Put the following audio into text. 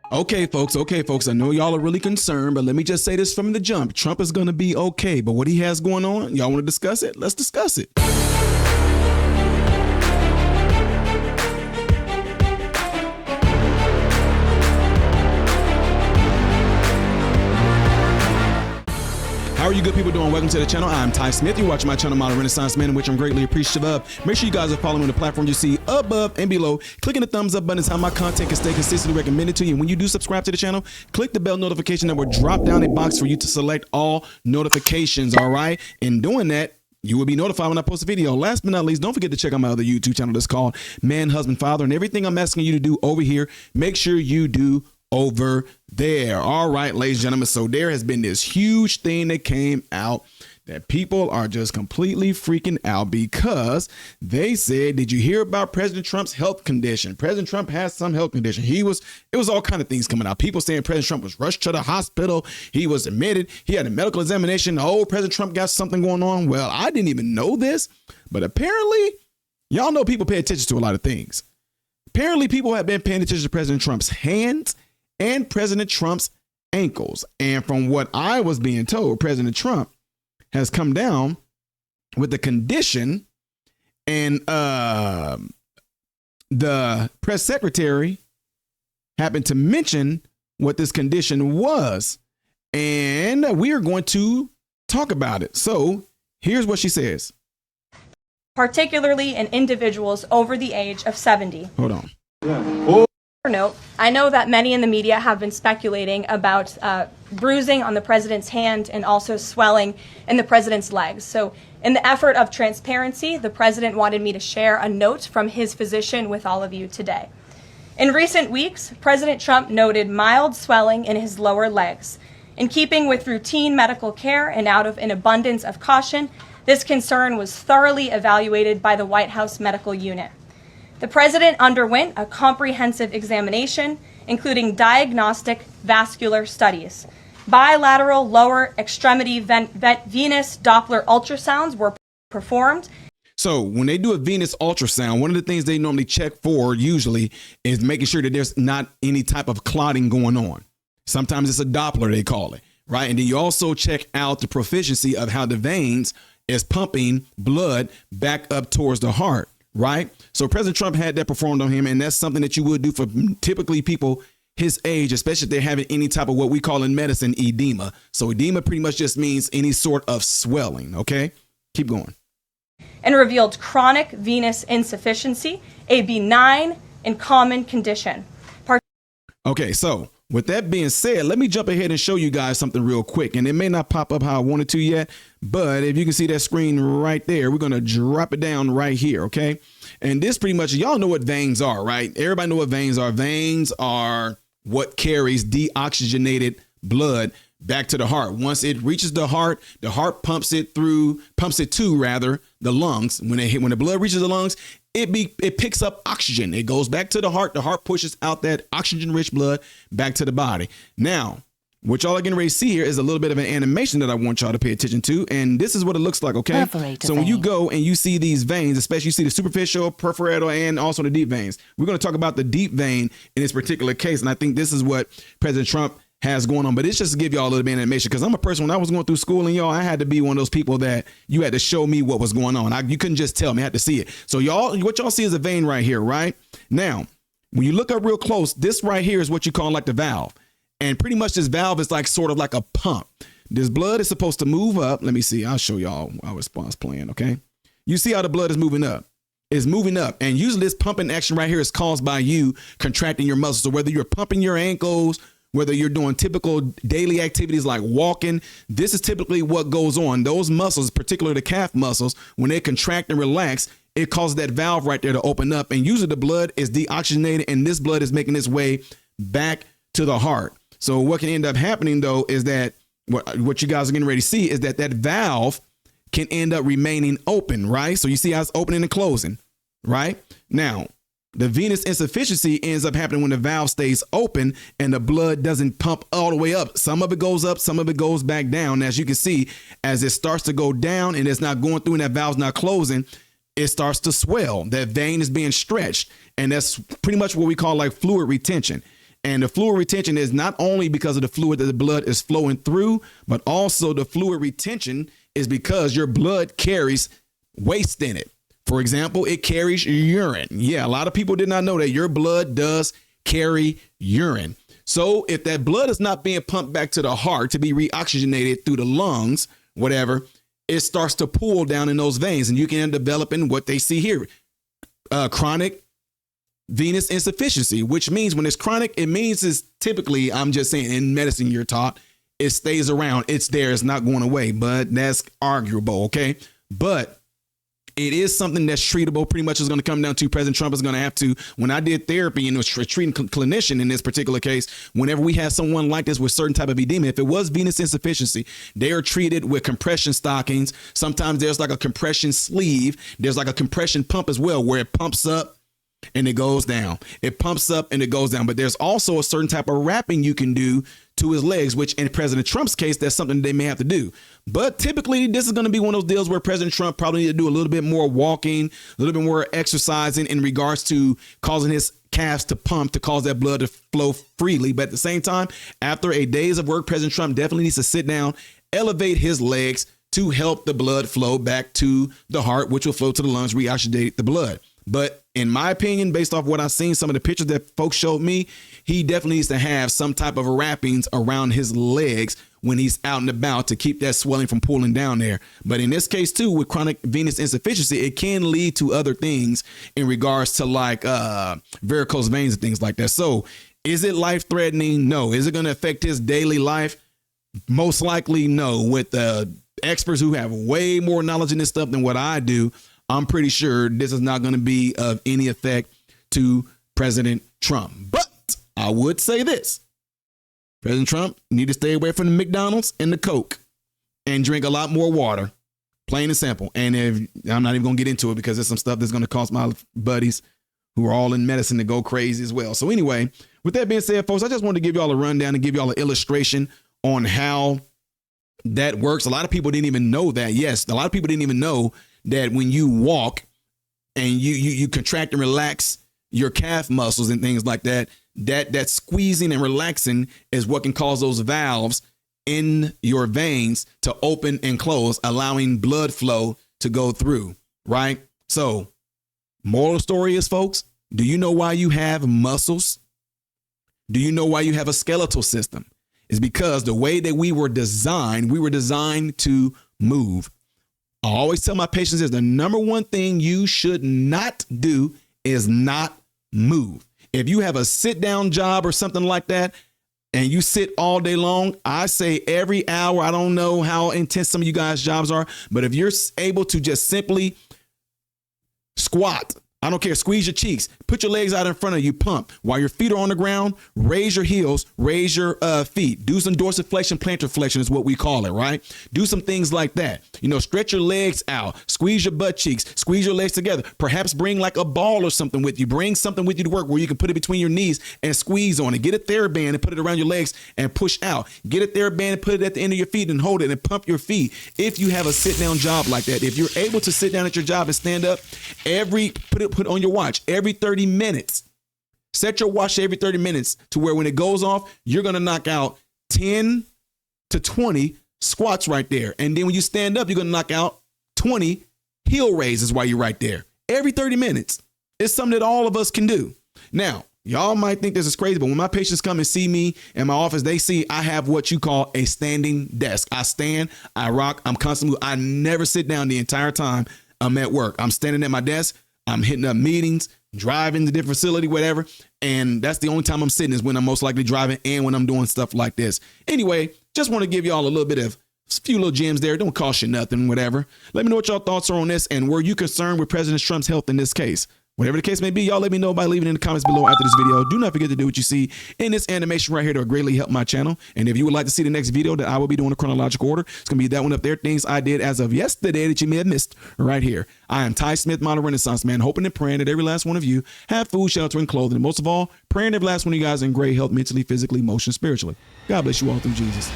Okay, folks. I know y'all are really concerned, but let me just say this from the jump. Trump is going to be okay, but what he has going on, y'all want to discuss it? Let's discuss it. How are you good people doing? Welcome to the channel. I'm Ty Smith. You're watching my channel, Modern Renaissance Man, which I'm greatly appreciative of. Make sure you guys are following the platforms you see above and below. Clicking the thumbs up button is how my content can stay consistently recommended to you. And when you do subscribe to the channel, click the bell notification that will drop down a box for you to select all notifications, all right? In doing that, you will be notified when I post a video. Last but not least, don't forget to check out my other YouTube channel that's called Man, Husband, Father. And everything I'm asking you to do over here, make sure you do over there. All right, ladies and gentlemen. So there has been this huge thing that came out that people are just completely freaking out because they said, did you hear about President Trump's health condition? President Trump has some health condition. It was all kind of things coming out. People saying President Trump was rushed to the hospital. He was admitted. He had a medical examination. Oh, President Trump got something going on. Well, I didn't even know this, but apparently y'all know people pay attention to a lot of things. Apparently people have been paying attention to President Trump's hands and President Trump's ankles. And from what I was being told, President Trump has come down with the condition, and the press secretary happened to mention what this condition was. And we are going to talk about it. So here's what she says. Particularly in individuals over the age of 70. Hold on. Yeah. Note, I know that many in the media have been speculating about bruising on the president's hand and also swelling in the president's legs. So in the effort of transparency, the president wanted me to share a note from his physician with all of you today. In recent weeks, President Trump noted mild swelling in his lower legs. In keeping with routine medical care and out of an abundance of caution, this concern was thoroughly evaluated by the White House medical unit. The president underwent a comprehensive examination, including diagnostic vascular studies. Bilateral lower extremity venous Doppler ultrasounds were performed. So when they do a venous ultrasound, one of the things they normally check for usually is making sure that there's not any type of clotting going on. Sometimes it's a Doppler, they call it, right? And then you also check out the proficiency of how the veins is pumping blood back up towards the heart. Right. So President Trump had that performed on him. And that's something that you would do for typically people his age, especially if they're having any type of what we call in medicine edema. So edema pretty much just means any sort of swelling. OK, keep going. And revealed chronic venous insufficiency, a benign and common condition. OK, so with that being said, let me jump ahead and show you guys something real quick. And it may not pop up how I wanted to yet, but if you can see that screen right there, we're going to drop it down right here. OK, and this pretty much, y'all know what veins are, right? Everybody know what veins are. Veins are what carries deoxygenated blood back to the heart. Once it reaches the heart pumps it to the lungs. When the blood reaches the lungs, it picks up oxygen. It goes back to the heart. The heart pushes out that oxygen-rich blood back to the body. Now, what y'all are getting ready to see here is a little bit of an animation that I want y'all to pay attention to. And this is what it looks like, okay? So when you go and you see these veins, especially you see the superficial, peripheral, and also the deep veins. We're going to talk about the deep vein in this particular case. And I think this is what President Trump has going on. But it's just to give y'all a little bit of animation, because I'm a person, when I was going through school, and y'all, I had to be one of those people that you had to show me what was going on. You couldn't just tell me, I had to see it. So what y'all see is a vein right here, right? Now, when you look up real close, this right here is what you call like the valve. And pretty much this valve is like sort of like a pump. This blood is supposed to move up. Let me see. I'll show y'all our response plan. Okay. You see how the blood is moving up. It's moving up. And usually this pumping action right here is caused by you contracting your muscles. So whether you're pumping your ankles, whether you're doing typical daily activities like walking, this is typically what goes on. Those muscles, particularly the calf muscles, when they contract and relax, it causes that valve right there to open up. And usually the blood is deoxygenated, and this blood is making its way back to the heart. So what can end up happening, though, is that what you guys are getting ready to see is that valve can end up remaining open, right? So you see how it's opening and closing, right? Now, the venous insufficiency ends up happening when the valve stays open and the blood doesn't pump all the way up. Some of it goes up, some of it goes back down. As you can see, as it starts to go down and it's not going through and that valve's not closing, it starts to swell. That vein is being stretched. And that's pretty much what we call like fluid retention. And the fluid retention is not only because of the fluid that the blood is flowing through, but also the fluid retention is because your blood carries waste in it. For example, it carries urine. Yeah, a lot of people did not know that your blood does carry urine. So if that blood is not being pumped back to the heart to be reoxygenated through the lungs, whatever, it starts to pool down in those veins, and you can end up developing what they see here, chronic venous insufficiency, which means when it's chronic, it means it's typically, I'm just saying, in medicine you're taught, it stays around. It's there. It's not going away, but that's arguable. Okay. But it is something that's treatable. Pretty much is going to come down to President Trump is going to have to, when I did therapy and was treating clinician in this particular case, whenever we have someone like this with certain type of edema, if it was venous insufficiency, they are treated with compression stockings. Sometimes there's like a compression sleeve. There's like a compression pump as well, where it pumps up and it goes down. It pumps up and it goes down. But there's also a certain type of wrapping you can do to his legs, which in President Trump's case, that's something they may have to do. But typically, this is going to be one of those deals where President Trump probably need to do a little bit more walking, a little bit more exercising in regards to causing his calves to pump to cause that blood to flow freely. But at the same time, after a days of work, President Trump definitely needs to sit down, elevate his legs to help the blood flow back to the heart, which will flow to the lungs, reoxygenate the blood. But in my opinion, based off what I've seen, some of the pictures that folks showed me, he definitely needs to have some type of wrappings around his legs when he's out and about to keep that swelling from pulling down there. But in this case, too, with chronic venous insufficiency, it can lead to other things in regards to like varicose veins and things like that. So is it life threatening? No. Is it going to affect his daily life? Most likely, no. With experts who have way more knowledge in this stuff than what I do, I'm pretty sure this is not going to be of any effect to President Trump. But I would say this. President Trump, you need to stay away from the McDonald's and the Coke and drink a lot more water, plain and simple. And if I'm not even going to get into it because there's some stuff that's going to cause my buddies who are all in medicine to go crazy as well. So anyway, with that being said, folks, I just wanted to give y'all a rundown and give y'all an illustration on how that works. A lot of people didn't even know that. Yes, a lot of people didn't even know that when you walk and you contract and relax your calf muscles and things like that, that squeezing and relaxing is what can cause those valves in your veins to open and close, allowing blood flow to go through, right? So moral of the story is, folks, do you know why you have muscles? Do you know why you have a skeletal system? It's because the way that we were designed to move. I always tell my patients is the number one thing you should not do is not move. If you have a sit down job or something like that, and you sit all day long, I say every hour, I don't know how intense some of you guys' jobs are, but if you're able to just simply squat, I don't care, squeeze your cheeks, put your legs out in front of you, pump. While your feet are on the ground, raise your heels, raise your feet. Do some dorsiflexion, plantar flexion is what we call it, right? Do some things like that. You know, stretch your legs out, squeeze your butt cheeks, squeeze your legs together. Perhaps bring like a ball or something with you. Bring something with you to work where you can put it between your knees and squeeze on it. Get a TheraBand and put it around your legs and push out. Get a TheraBand and put it at the end of your feet and hold it and pump your feet. If you have a sit down job like that, if you're able to sit down at your job and stand up, put on your watch every 30 minutes. Set your watch every 30 minutes to where when it goes off, you're going to knock out 10 to 20 squats right there. And then when you stand up, you're going to knock out 20 heel raises while you're right there. Every 30 minutes. It's something that all of us can do. Now, y'all might think this is crazy, but when my patients come and see me in my office, they see I have what you call a standing desk. I stand, I rock, I'm constantly, I never sit down the entire time I'm at work. I'm standing at my desk. I'm hitting up meetings, driving to different facility, whatever. And that's the only time I'm sitting is when I'm most likely driving and when I'm doing stuff like this. Anyway, just want to give y'all a little bit of a few little gems there. Don't cost you nothing, whatever. Let me know what y'all thoughts are on this. And were you concerned with President Trump's health in this case? Whatever the case may be, y'all let me know by leaving in the comments below after this video. Do not forget to do what you see in this animation right here to greatly help my channel. And if you would like to see the next video that I will be doing in chronological order, it's going to be that one up there. Things I did as of yesterday that you may have missed right here. I am Ty Smith, Model Renaissance Man, hoping and praying that every last one of you have food, shelter, and clothing. And most of all, praying every last one of you guys in great health, mentally, physically, emotionally, spiritually. God bless you all through Jesus.